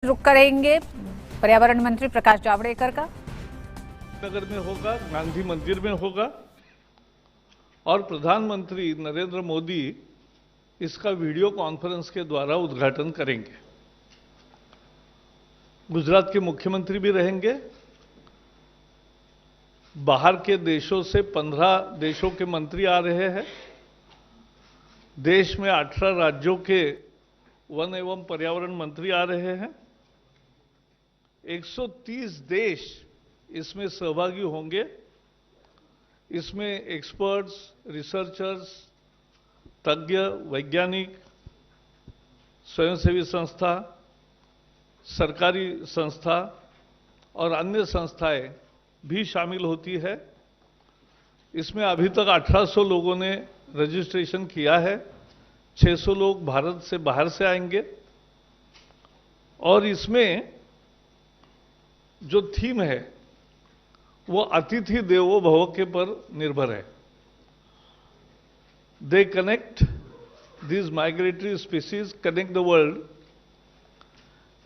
रुक करेंगे पर्यावरण मंत्री प्रकाश जावड़ेकर का। नगर में होगा, गांधी मंदिर में होगा और प्रधानमंत्री नरेंद्र मोदी इसका वीडियो कॉन्फ्रेंस के द्वारा उद्घाटन करेंगे। गुजरात के मुख्यमंत्री भी रहेंगे। बाहर के देशों से 15 देशों के मंत्री आ रहे हैं। देश में 18 राज्यों के वन एवं पर्यावरण मंत्री आ रहे हैं। 130 देश इसमें सहभागी होंगे। इसमें एक्सपर्ट्स, रिसर्चर्स, तज्ञ, वैज्ञानिक, स्वयंसेवी संस्था, सरकारी संस्था और अन्य संस्थाएं भी शामिल होती है। इसमें अभी तक 1800 लोगों ने रजिस्ट्रेशन किया है। 600 लोग भारत से बाहर से आएंगे और इसमें जो थीम है वो अतिथि देवो भव के पर निर्भर है। They connect these migratory species, connect the world,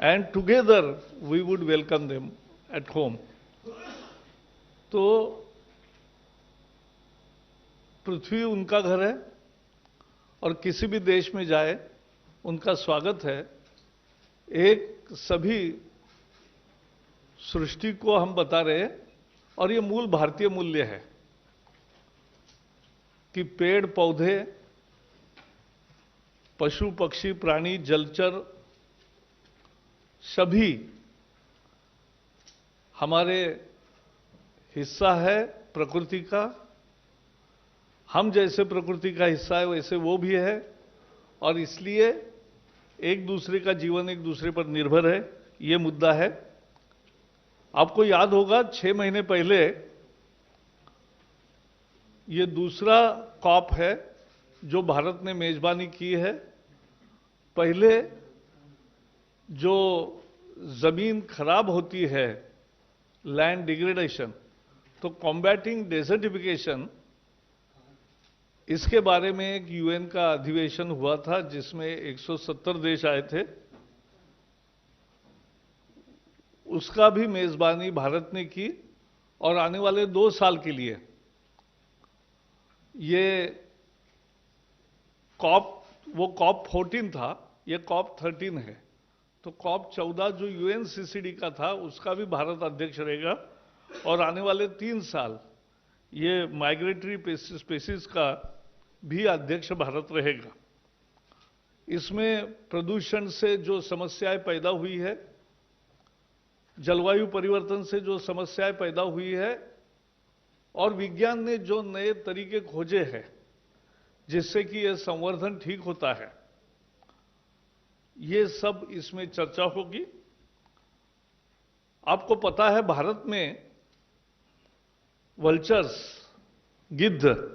and together we would welcome them at home. तो पृथ्वी उनका घर है और किसी भी देश में जाए उनका स्वागत है। एक सभी सृष्टि को हम बता रहे हैं और ये मूल भारतीय मूल्य है कि पेड़ पौधे, पशु पक्षी, प्राणी, जलचर सभी हमारे हिस्सा है प्रकृति का। हम जैसे प्रकृति का हिस्सा है वैसे वो भी है और इसलिए एक दूसरे का जीवन एक दूसरे पर निर्भर है। ये मुद्दा है। आपको याद होगा 6 महीने पहले ये दूसरा कॉप है जो भारत ने मेजबानी की है। पहले जो जमीन खराब होती है, लैंड डिग्रेडेशन, तो कॉम्बैटिंग डेजर्टिफिकेशन, इसके बारे में एक यूएन का अधिवेशन हुआ था जिसमें 170 देश आए थे। उसका भी मेजबानी भारत ने की और आने वाले 2 साल के लिए ये वो कॉप 14 था, ये कॉप 13 है। तो कॉप 14 जो यूएनसीसीडी का था उसका भी भारत अध्यक्ष रहेगा और आने वाले 3 साल ये माइग्रेटरी स्पेसीज का भी अध्यक्ष भारत रहेगा। इसमें प्रदूषण से जो समस्याएं पैदा हुई है, जलवायु परिवर्तन से जो समस्याएं पैदा हुई है और विज्ञान ने जो नए तरीके खोजे हैं जिससे कि यह संवर्धन ठीक होता है, ये सब इसमें चर्चा होगी। आपको पता है भारत में वल्चर्स, गिद्ध,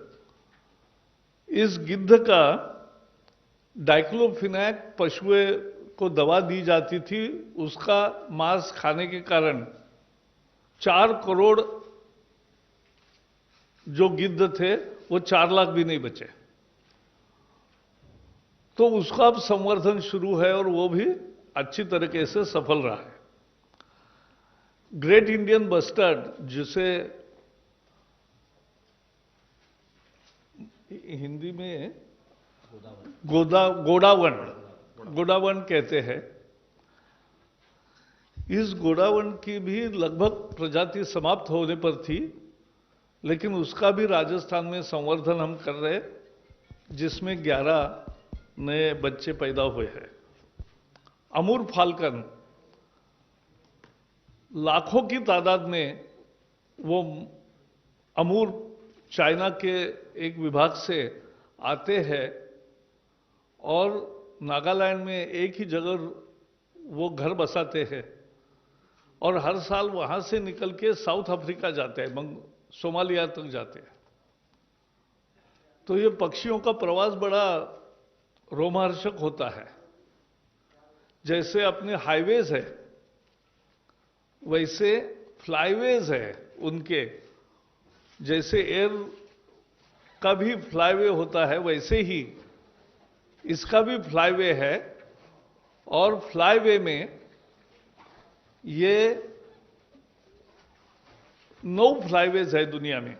इस गिद्ध का डाइक्लोफिनैक पशुओं को दवा दी जाती थी। उसका मांस खाने के कारण 4 करोड़ जो गिद्ध थे वो 4 लाख भी नहीं बचे। तो उसका अब संवर्धन शुरू है और वो भी अच्छी तरीके से सफल रहा है। ग्रेट इंडियन बस्टर्ड, जिसे हिंदी में गोडावण कहते हैं, इस गोडावण की भी लगभग प्रजाति समाप्त होने पर थी, लेकिन उसका भी राजस्थान में संवर्धन हम कर रहे हैं जिसमें 11 नए बच्चे पैदा हुए हैं। अमूर फाल्कन, लाखों की तादाद में वो अमूर चाइना के एक विभाग से आते हैं और नागालैंड में एक ही जगह वो घर बसाते हैं और हर साल वहां से निकल के साउथ अफ्रीका जाते हैं, सोमालिया तक जाते हैं। तो ये पक्षियों का प्रवास बड़ा रोमांचक होता है। जैसे अपने हाईवेज है वैसे फ्लाईवेज है उनके, जैसे एयर का भी फ्लाईवे होता है वैसे ही इसका भी फ्लाईवे है और फ्लाईवे में ये 9 फ्लाईवेज है दुनिया में,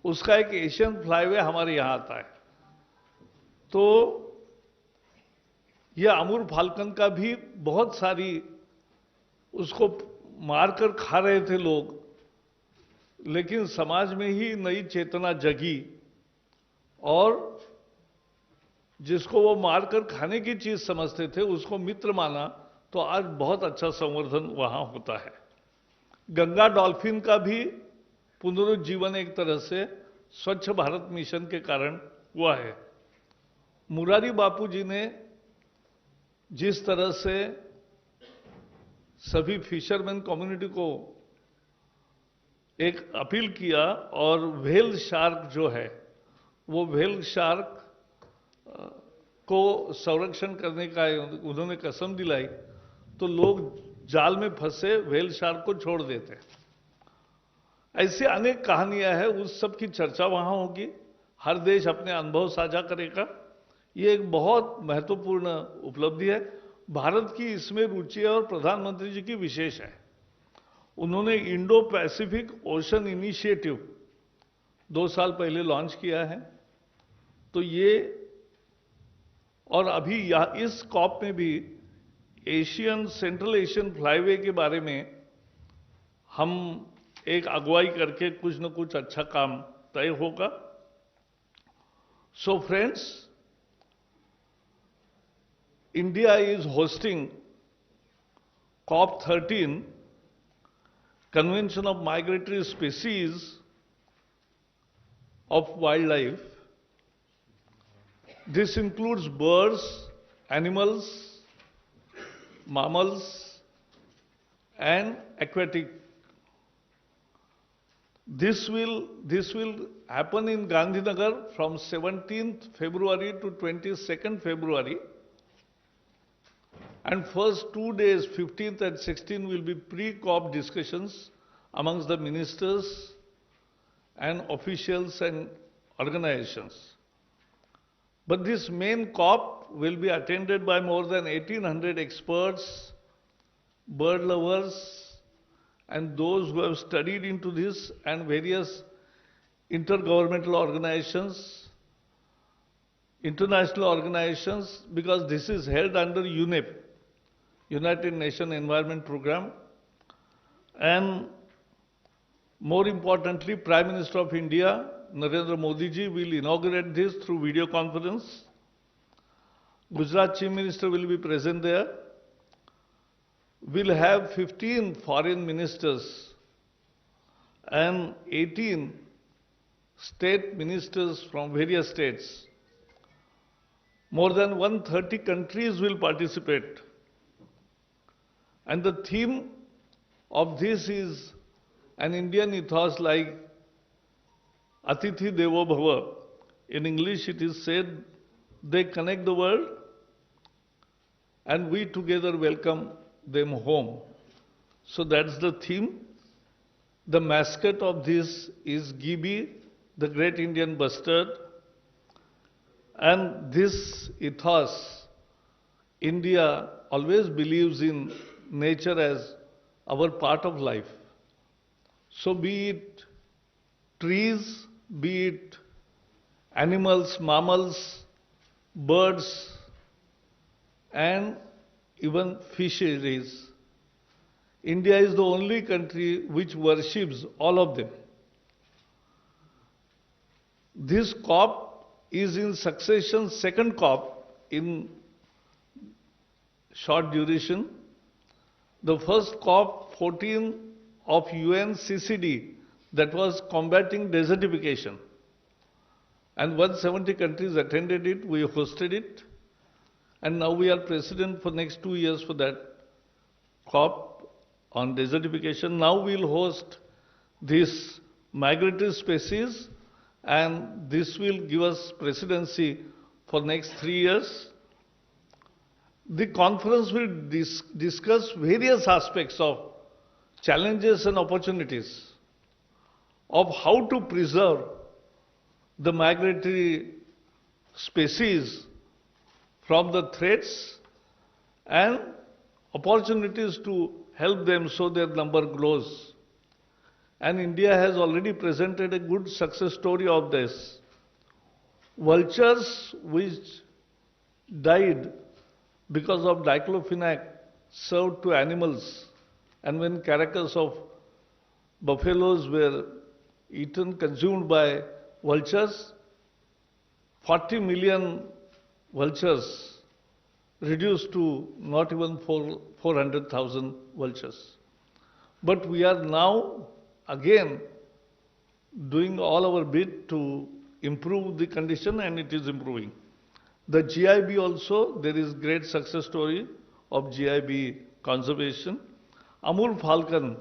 उसका एक एशियन फ्लाईवे हमारे यहां आता है। तो यह अमूर फाल्कन का भी बहुत सारी उसको मारकर खा रहे थे लोग, लेकिन समाज में ही नई चेतना जगी और जिसको वो मारकर खाने की चीज समझते थे उसको मित्र माना, तो आज बहुत अच्छा संवर्धन वहां होता है। गंगा डॉल्फिन का भी पुनरुज्जीवन एक तरह से स्वच्छ भारत मिशन के कारण हुआ है। मुरारी बापू जी ने जिस तरह से सभी फिशरमैन कम्युनिटी को एक अपील किया और व्हेल शार्क जो है वो व्हेल शार्क को संरक्षण करने का उन्होंने कसम दिलाई, तो लोग जाल में फंसे व्हेल शार्क को छोड़ देते। ऐसी अनेक कहानियां हैं, उस सब की चर्चा वहां होगी। हर देश अपने अनुभव साझा करेगा। ये एक बहुत महत्वपूर्ण उपलब्धि है। भारत की इसमें रुचि है और प्रधानमंत्री जी की विशेष है। उन्होंने इंडो पैसिफिक ओशन इनिशिएटिव 2 साल पहले लॉन्च किया है। तो ये और अभी इस कॉप में भी सेंट्रल एशियन फ्लाईवे के बारे में हम एक अगुवाई करके कुछ न कुछ अच्छा काम तय होगा। So friends, India is hosting COP13, Convention of Migratory Species of Wildlife. This includes birds, animals, mammals, and aquatic. This will happen in Gandhinagar from 17th February to 22nd February. And first 2 days, 15th and 16th, will be pre-COP discussions amongst the ministers and officials and organizations. But this main COP will be attended by more than 1,800 experts, bird lovers, and those who have studied into this, and various intergovernmental organizations, international organizations, because this is held under UNEP, United Nations Environment Program. And more importantly, Prime Minister of India, Narendra Modi ji, will inaugurate this through video conference. Gujarat Chief Minister will be present there. We'll have 15 foreign ministers and 18 state ministers from various states. More than 130 countries will participate. And the theme of this is an Indian ethos like Atithi Devo Bhava. In English it is said, they connect the world and we together welcome them home. So that's the theme. The mascot of this is Gibi, the great Indian bustard. And this ethos, India always believes in nature as our part of life. So be it trees, be it animals, mammals, birds, and even fisheries. India is the only country which worships all of them. This COP is in succession second COP in short duration. The first COP 14 of UNCCD, that was combating desertification. And 170 countries attended it, we hosted it. And now we are president for next 2 years for that COP on desertification. Now we'll host this migratory species, and this will give us presidency for next 3 years. The conference will discuss various aspects of challenges and opportunities of how to preserve the migratory species from the threats and opportunities to help them so their number grows. And India has already presented a good success story of this. Vultures which died because of diclofenac served to animals, and when carcass of buffaloes were eaten, consumed by vultures, 40 million vultures reduced to not even 400,000 vultures. But we are now again doing all our bit to improve the condition, and it is improving. The GIB also, there is great success story of GIB conservation. Amur falcon,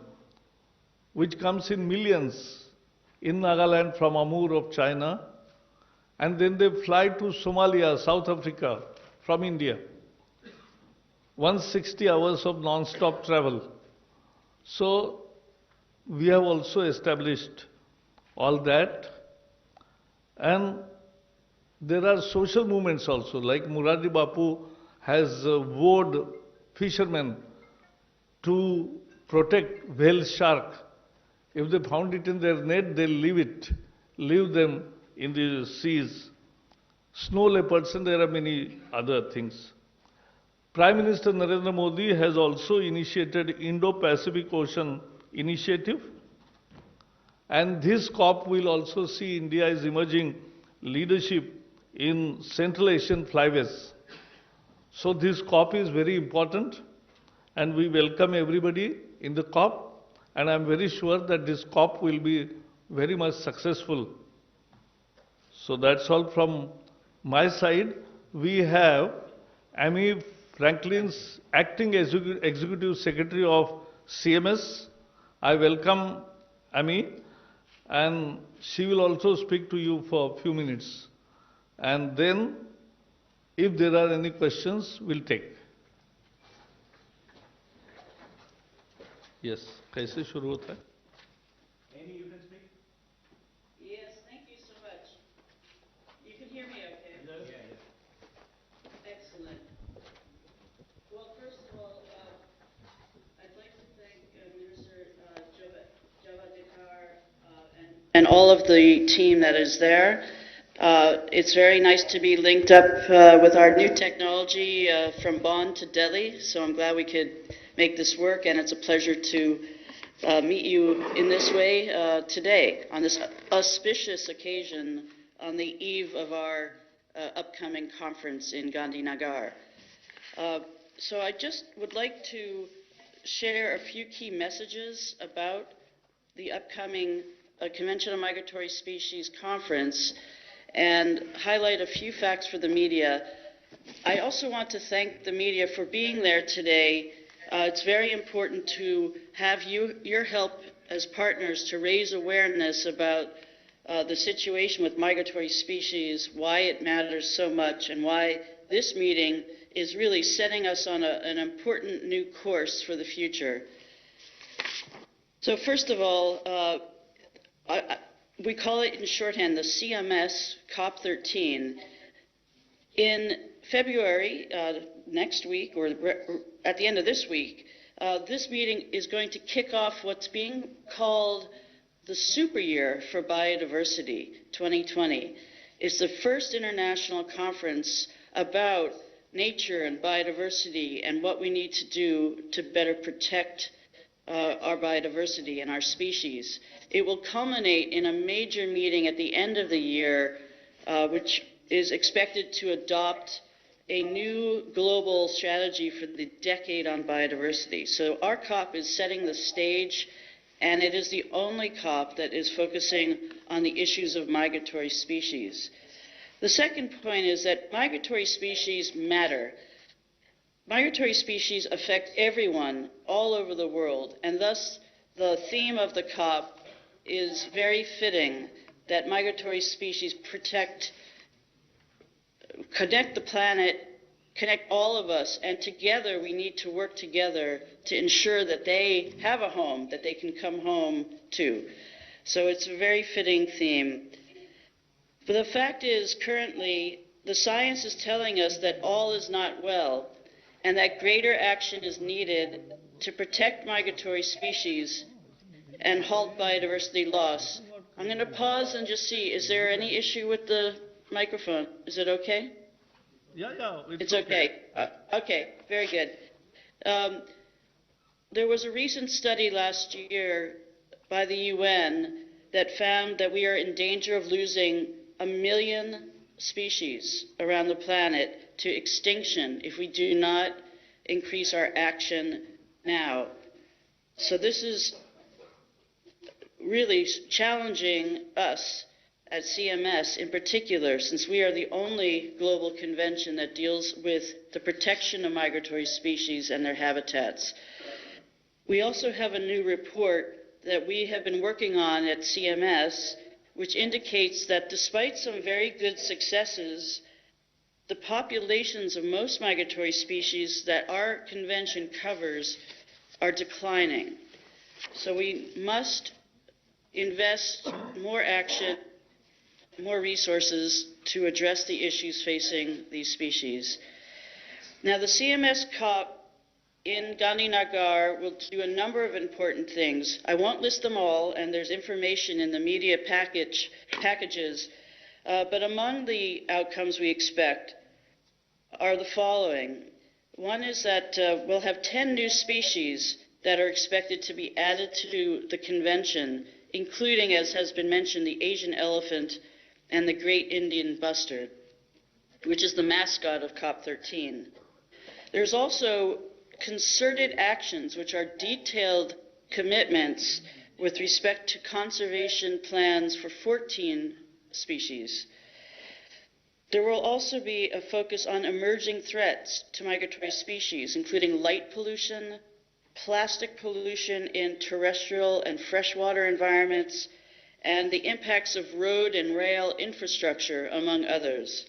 which comes in millions in Nagaland from Amur of China, and then they fly to Somalia, South Africa from India. 160 hours of non-stop travel. So we have also established all that. And there are social movements also, like Murari Bapu has vowed fishermen to protect whale shark. If they found it in their net, they'll leave them in the seas. Snow leopards, and there are many other things. Prime Minister Narendra Modi has also initiated Indo-Pacific Ocean Initiative. And this COP will also see India is emerging leadership in Central Asian flyways. So this COP is very important, and we welcome everybody in the COP, and I'm very sure that this COP will be very much successful. So that's all from my side. We have Amy Franklin's Acting Executive Secretary of CMS. I welcome Amy, and she will also speak to you for a few minutes. And then, if there are any questions, we'll take. Yes, कैसे शुरू होता है? Amy, you can speak? Yes, thank you so much. You can hear me okay? Yes. Yeah. Excellent. Well, first of all, I'd like to thank Minister Javadekar and all of the team that is there. It's very nice to be linked up with our new technology from Bonn to Delhi, so I'm glad we could make this work, and it's a pleasure to meet you in this way today, on this auspicious occasion on the eve of our upcoming conference in Gandhinagar. So I just would like to share a few key messages about the upcoming Convention on Migratory Species Conference and highlight a few facts for the media. I also want to thank the media for being there today. It's very important to have your help as partners to raise awareness about the situation with migratory species, why it matters so much, and why this meeting is really setting us on an important new course for the future. So first of all, we call it in shorthand the CMS COP13. In February, next week, or at the end of this week, this meeting is going to kick off what's being called the Super Year for Biodiversity 2020. It's the first international conference about nature and biodiversity and what we need to do to better protect our biodiversity and our species. It will culminate in a major meeting at the end of the year, which is expected to adopt a new global strategy for the decade on biodiversity. So our COP is setting the stage, and it is the only COP that is focusing on the issues of migratory species. The second point is that migratory species matter. Migratory species affect everyone all over the world, and thus the theme of the COP is very fitting, that migratory species connect the planet, connect all of us, and together we need to work together to ensure that they have a home, that they can come home to. So it's a very fitting theme. But the fact is, currently, the science is telling us that all is not well, and that greater action is needed to protect migratory species and halt biodiversity loss. I'm going to pause and just see, is there any issue with the microphone? Is it okay? Yeah, It's okay. Okay, very good. There was a recent study last year by the UN that found that we are in danger of losing 1 million species around the planet to extinction if we do not increase our action now. So this is really challenging us at CMS in particular, since we are the only global convention that deals with the protection of migratory species and their habitats. We also have a new report that we have been working on at CMS, which indicates that despite some very good successes, the populations of most migratory species that our convention covers are declining. So we must invest more action, more resources to address the issues facing these species. Now, the CMS COP in Gandhinagar will do a number of important things. I won't list them all, and there's information in the media packages, but among the outcomes we expect are the following. One is that we'll have 10 new species that are expected to be added to the convention, including, as has been mentioned, the Asian elephant and the great Indian bustard, which is the mascot of COP13. There's also concerted actions, which are detailed commitments with respect to conservation plans for 14 species. There will also be a focus on emerging threats to migratory species, including light pollution, plastic pollution in terrestrial and freshwater environments, and the impacts of road and rail infrastructure, among others.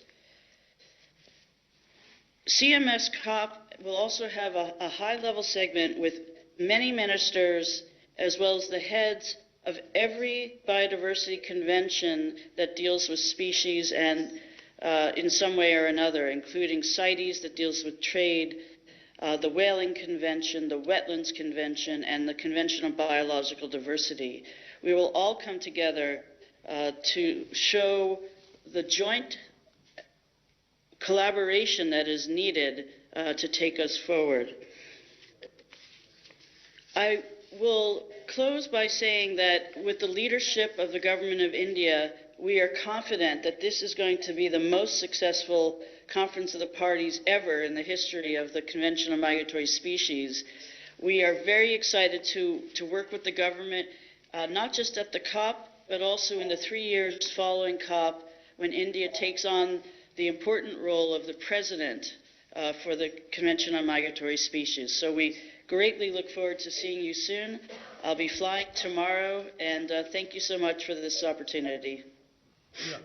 CMS COP will also have a high-level segment with many ministers, as well as the heads of every biodiversity convention that deals with species and in some way or another, including CITES that deals with trade, the Whaling Convention, the Wetlands Convention, and the Convention on Biological Diversity. We will all come together to show the joint collaboration that is needed to take us forward. I will close by saying that with the leadership of the Government of India, we are confident that this is going to be the most successful Conference of the Parties ever in the history of the Convention on Migratory Species. We are very excited to work with the government, not just at the COP, but also in the 3 years following COP, when India takes on the important role of the president for the Convention on Migratory Species. So we greatly look forward to seeing you soon. I'll be flying tomorrow, and thank you so much for this opportunity. Yeah.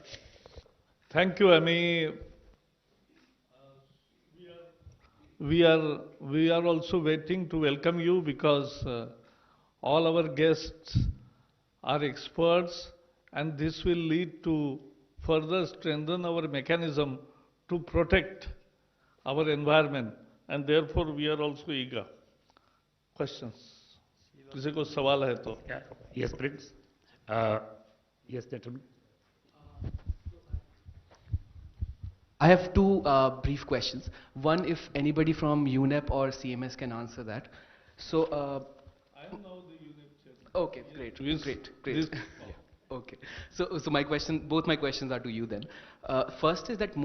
Thank you, Amy. We are also waiting to welcome you because all our guests are experts, and this will lead to further strengthen our mechanism to protect our environment, and therefore we are also eager. Questions? किसी को सवाल है तो? Yes, Prince. Yes, gentlemen. I have two brief questions. One, if anybody from UNEP or CMS can answer that. So, I am now the unit chairman. okay, great, Please, great. please. Okay. So both my questions are to you then. First is that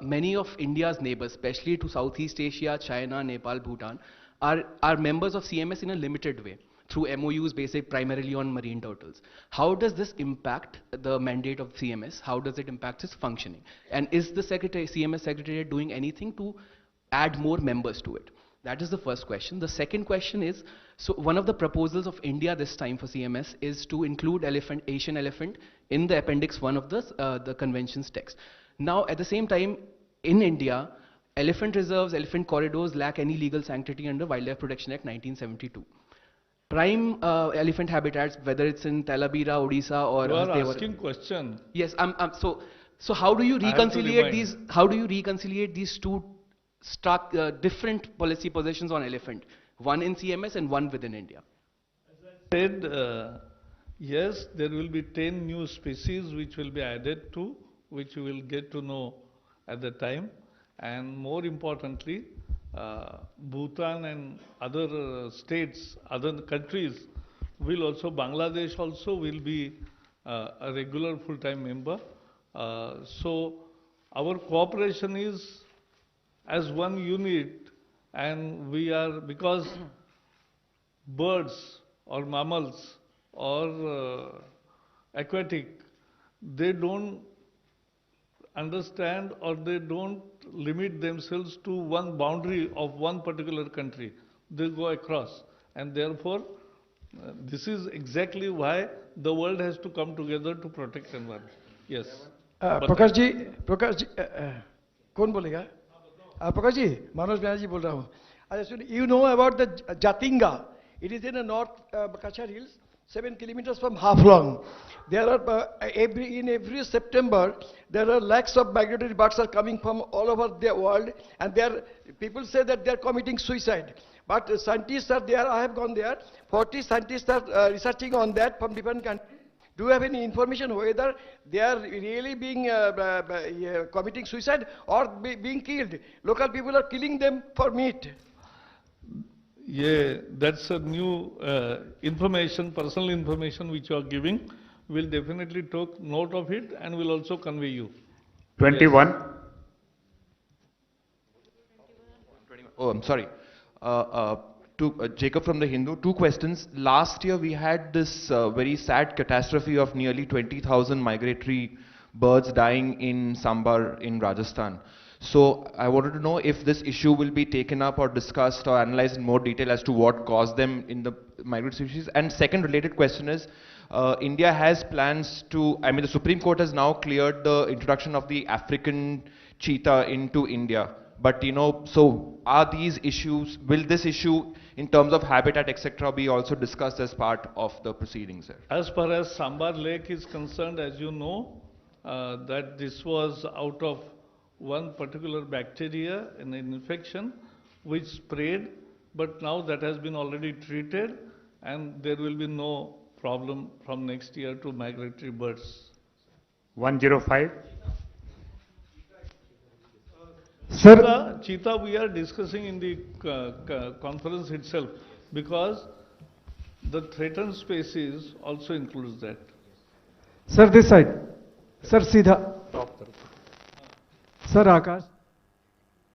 many of India's neighbors, especially to Southeast Asia, China, Nepal, Bhutan, are members of CMS in a limited way through MOUs based primarily on marine turtles. How does this impact the mandate of CMS? How does it impact its functioning? And is the CMS Secretariat doing anything to add more members to it? That is the first question. The second question is, so one of the proposals of India this time for CMS is to include Asian elephant in the Appendix 1 of the convention's text. Now, at the same time, in India, elephant reserves, elephant corridors lack any legal sanctity under Wildlife Protection Act 1972. Prime elephant habitats, whether it's in Talabira, Odisha, or You are asking question. yes, so how do you reconciliate these? How do you reconciliate these two stark different policy positions on elephant? one in CMS and one within India? Said, yes, there will be 10 new species which will be added to, which you will get to know at the time. And more importantly, Bhutan and other states, other countries will also, Bangladesh also will be a regular full-time member. So our cooperation is as one unit, and we are, because birds or mammals or aquatic, they don't understand or they don't limit themselves to one boundary of one particular country. They go across, and therefore this is exactly why the world has to come together to protect environment. Yes. Prakash ji कौन बोलेगा? प्रकाश जी, मनोज बैनर्जी बोल रहा हूँ. अच्छा सुनिए, you know about the Jatinga? It is in the north Kachar Hills, 7 kilometers from Haflong. There are in every September there are lakhs of migratory birds are coming from all over the world, and people say that they are committing suicide. But scientists are there. I have gone there. 40 scientists are researching on that from different countries. Do you have any information whether they are really being committing suicide or being killed? Local people are killing them for meat. Yeah, that's a new information, personal information which you are giving. We'll definitely take note of it and will also convey you. 21. Oh, I'm sorry. To Jacob from the Hindu, 2 questions. Last year we had this very sad catastrophe of nearly 20,000 migratory birds dying in Sambar in Rajasthan. So I wanted to know if this issue will be taken up or discussed or analyzed in more detail as to what caused them in the migratory species. And second related question is, India has plans to, I mean the Supreme Court has now cleared the introduction of the African cheetah into India. But so are these issues, will this issue in terms of habitat, etc., be also discussed as part of the proceedings there? As far as Sambar Lake is concerned, as you know, that this was out of one particular bacteria, an infection, which spread, but now that has been already treated, and there will be no problem from next year to migratory birds. 105. Sir, cheetah we are discussing in the conference itself, because the threatened species also includes that. Sir, this side. Sir, Sidha. Sir, Akash.